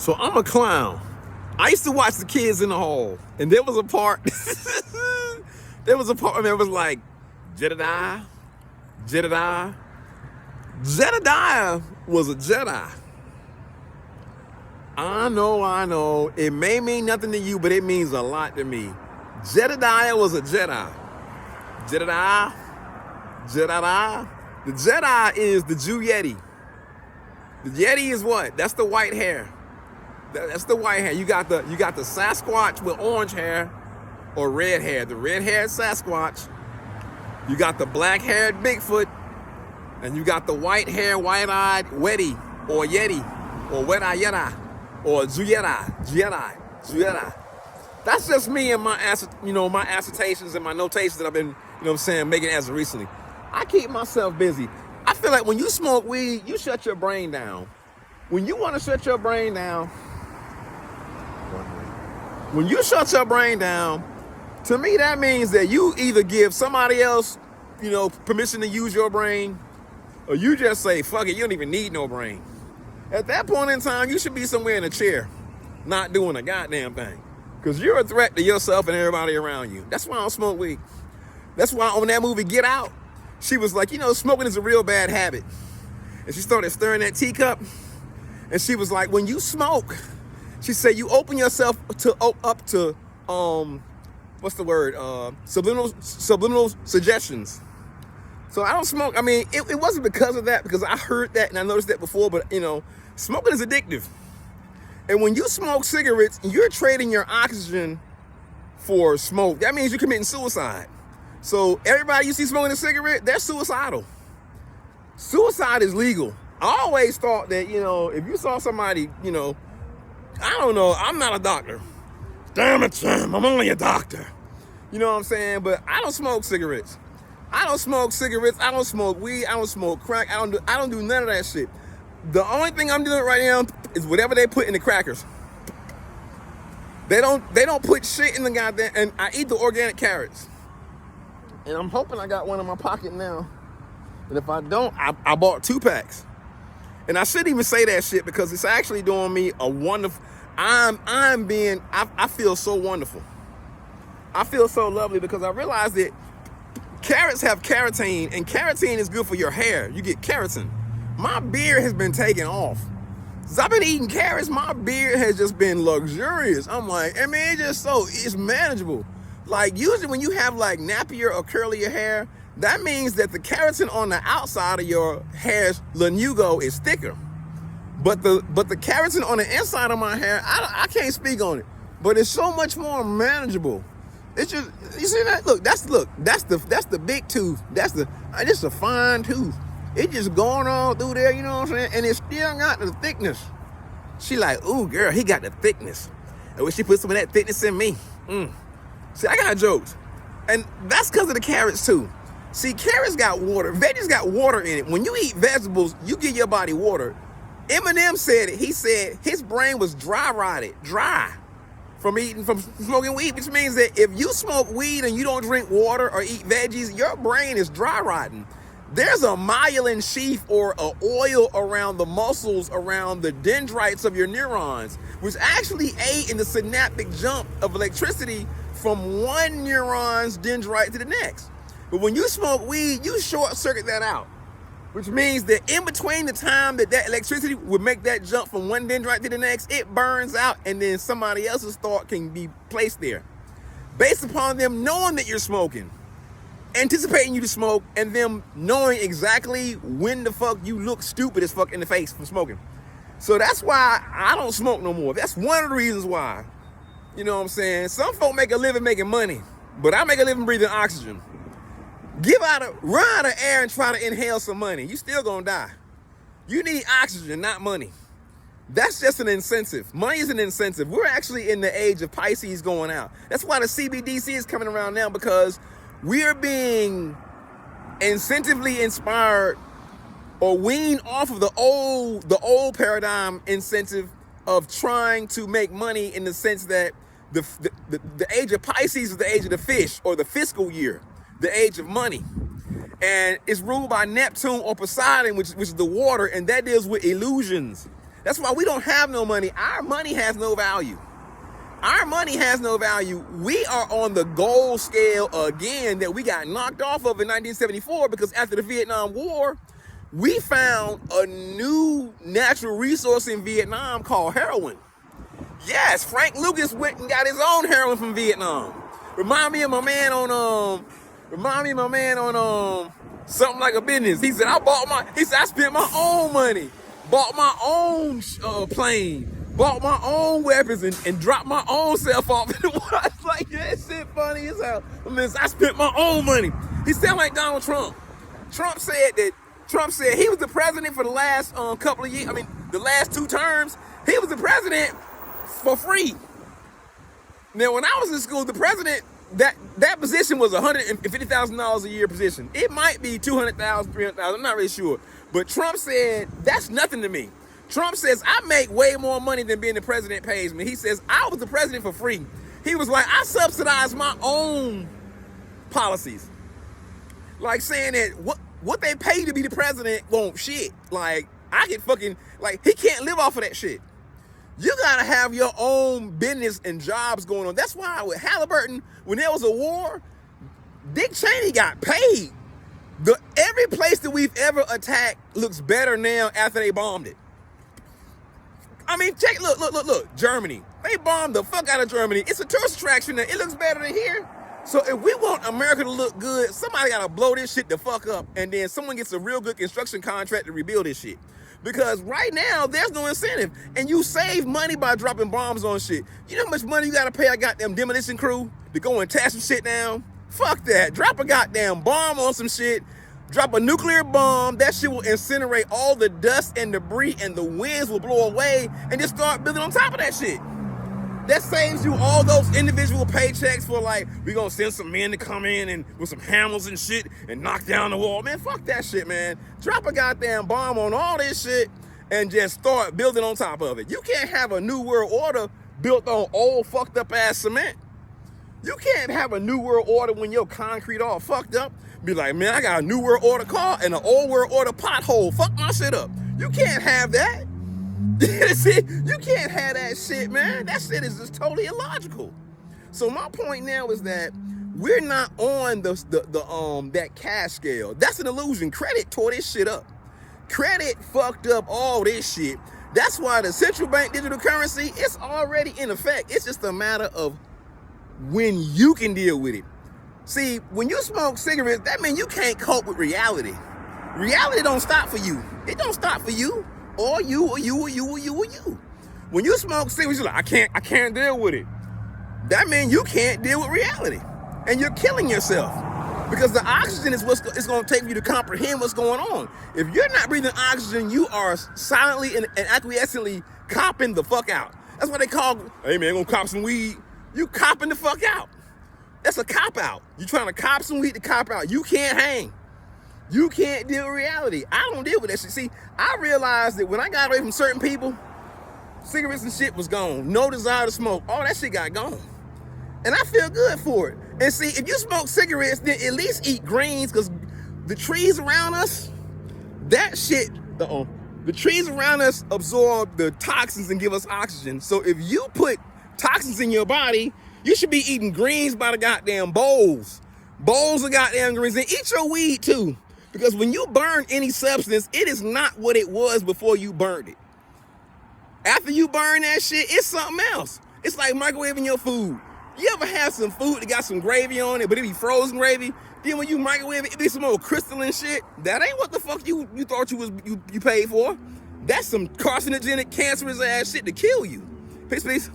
So I'm a clown. I used to watch the kids in the hall, and there was a part. There was a part where it was like, JeDi-DiaS, JeDi-DiaS. JeDi-DiaS was a Jedi. I know. It may mean nothing to you, but it means a lot to me. JeDi-DiaS was a Jedi. JeDi-DiaS, JeDi-DiaS. The Jedi is the Jew Yeti. The Yeti is what? That's the white hair. That's the white hair. You got the Sasquatch with orange hair or red hair. The red-haired Sasquatch. You got the black-haired Bigfoot, and you got the white-haired, white-eyed Yeti or Yeti or Wet-Eye Yeti or JeDi. That's just me and my assertions and my notations that I've been, making as of recently. I keep myself busy. I feel like when you smoke weed, you shut your brain down. When you want to shut your brain down, to me that means that you either give somebody else, permission to use your brain, or you just say, fuck it, you don't even need no brain. At that point in time, you should be somewhere in a chair, not doing a goddamn thing. Because you're a threat to yourself and everybody around you. That's why I don't smoke weed. That's why on that movie, Get Out, she was like, smoking is a real bad habit. And she started stirring that teacup. And she was like, when you smoke, she said, you open yourself up to subliminal suggestions. So I don't smoke. I mean, it wasn't because of that, because I heard that and I noticed that before, but smoking is addictive. And when you smoke cigarettes, you're trading your oxygen for smoke. That means you're committing suicide. So everybody you see smoking a cigarette, they're suicidal. Suicide is legal. I always thought that, if you saw somebody, I don't know, I'm not a doctor. Damn it, Sam, I'm only a doctor. You know what I'm saying? But I don't smoke cigarettes. I don't smoke weed, I don't smoke crack, I don't do none of that shit. The only thing I'm doing right now is whatever they put in the crackers. They don't put shit in the goddamn, and I eat the organic carrots. And I'm hoping I got one in my pocket now. And if I don't, I bought 2 packs. And I shouldn't even say that shit because it's actually doing me a wonderful, I feel so wonderful. I feel so lovely because I realized that carrots have carotene, and carotene is good for your hair. You get keratin. My beard has been taken off. Since I've been eating carrots, my beard has just been luxurious. I'm like, it's manageable. Like usually when you have like nappier or curlier hair, that means that the keratin on the outside of your hair's lanugo is thicker. But the keratin on the inside of my hair, I can't speak on it, but it's so much more manageable. It's just, you see that? That's the big tooth. That's a fine tooth. It just going on through there, you know what I'm saying? And it still got the thickness. She like, ooh, girl, he got the thickness. I wish she put some of that thickness in me. See, I got jokes. And that's because of the carrots too. See, carrots got water. Veggies got water in it. When you eat vegetables, you give your body water. Eminem said it. He said his brain was dry from smoking weed, which means that if you smoke weed and you don't drink water or eat veggies, your brain is dry rotting. There's a myelin sheath or an oil around the muscles, around the dendrites of your neurons, which actually aid in the synaptic jump of electricity from one neuron's dendrite to the next. But when you smoke weed, you short circuit that out, which means that in between the time that electricity would make that jump from one dendrite to the next, it burns out and then somebody else's thought can be placed there. Based upon them knowing that you're smoking, anticipating you to smoke, and them knowing exactly when the fuck you look stupid as fuck in the face from smoking. So that's why I don't smoke no more. That's one of the reasons why. You know what I'm saying? Some folk make a living making money, but I make a living breathing oxygen. Run out of air and try to inhale some money. You still gonna die. You need oxygen, not money. That's just an incentive. Money is an incentive. We're actually in the age of Pisces going out. That's why the CBDC is coming around now, because we're being incentively inspired or weaned off of the old paradigm incentive of trying to make money, in the sense that the age of Pisces is the age of the fish, or the fiscal year, the age of money. And it's ruled by Neptune or Poseidon, which is the water, and that deals with illusions. That's why we don't have no money. Our money has no value. Our money has no value. We are on the gold scale again that we got knocked off of in 1974 because after the Vietnam War, we found a new natural resource in Vietnam called heroin. Yes, Frank Lucas went and got his own heroin from Vietnam. Remind me of my man on something like a business. He said I spent my own money, bought my own plane, bought my own weapons and dropped my own self off in the water. I was like, that shit funny as hell. I spent my own money. He sounded like Donald Trump. Trump said he was the president for the last couple of years. I mean, the last 2 terms, he was the president for free. Now, when I was in school, the president, that position was $150,000 a year position. It might be $200,000, $300,000, I'm not really sure. But Trump said, that's nothing to me. Trump says, I make way more money than being the president pays me. He says, I was the president for free. He was like, I subsidize my own policies. Like saying that what they pay to be the president won't shit. Like, I get fucking, like, he can't live off of that shit. You gotta have your own business and jobs going on. That's why with Halliburton, when there was a war, Dick Cheney got paid. Every place that we've ever attacked looks better now after they bombed it. I mean, check, look, Germany. They bombed the fuck out of Germany. It's a tourist attraction now. It looks better than here. So if we want America to look good, somebody gotta blow this shit the fuck up, and then someone gets a real good construction contract to rebuild this shit. Because right now, there's no incentive. And you save money by dropping bombs on shit. You know how much money you gotta pay a goddamn demolition crew to go and tear some shit down? Fuck that. Drop a goddamn bomb on some shit. Drop a nuclear bomb. That shit will incinerate all the dust and debris, and the winds will blow away, and just start building on top of that shit. That saves you all those individual paychecks for, like, we gonna send some men to come in and with some hammers and shit and knock down the wall. Man, fuck that shit, man. Drop a goddamn bomb on all this shit and just start building on top of it. You can't have a new world order built on old fucked up ass cement. You can't have a new world order when your concrete all fucked up. Be like, man, I got a new world order car and an old world order pothole. Fuck my shit up. You can't have that. See, you can't have that shit, man. That shit is just totally illogical. So my point now is that we're not on that cash scale. That's an illusion. Credit tore this shit up. Credit fucked up all this shit. That's why the central bank digital currency is already in effect. It's just a matter of when you can deal with it. See, when you smoke cigarettes, that means you can't cope with reality. Reality don't stop for you. It don't stop for you. Or you. When you smoke cigarettes, you're like, I can't deal with it. That means you can't deal with reality. And you're killing yourself. Because the oxygen is what's it's going to take you to comprehend what's going on. If you're not breathing oxygen, you are silently and acquiescently copping the fuck out. That's what they call, hey man, gonna cop some weed. You copping the fuck out. That's a cop out. You trying to cop some weed to cop out. You can't hang. You can't deal with reality. I don't deal with that shit. See, I realized that when I got away from certain people, cigarettes and shit was gone. No desire to smoke. All that shit got gone. And I feel good for it. And see, if you smoke cigarettes, then at least eat greens, because the trees around us, that shit, the trees around us absorb the toxins and give us oxygen. So if you put toxins in your body, you should be eating greens by the goddamn bowls. Bowls of goddamn greens. And eat your weed too. Because when you burn any substance, it is not what it was before you burned it. After you burn that shit, it's something else. It's like microwaving your food. You ever have some food that got some gravy on it, but it be frozen gravy? Then when you microwave it, it be some old crystalline shit. That ain't what the fuck you thought you paid for. That's some carcinogenic, cancerous ass shit to kill you. Peace, peace.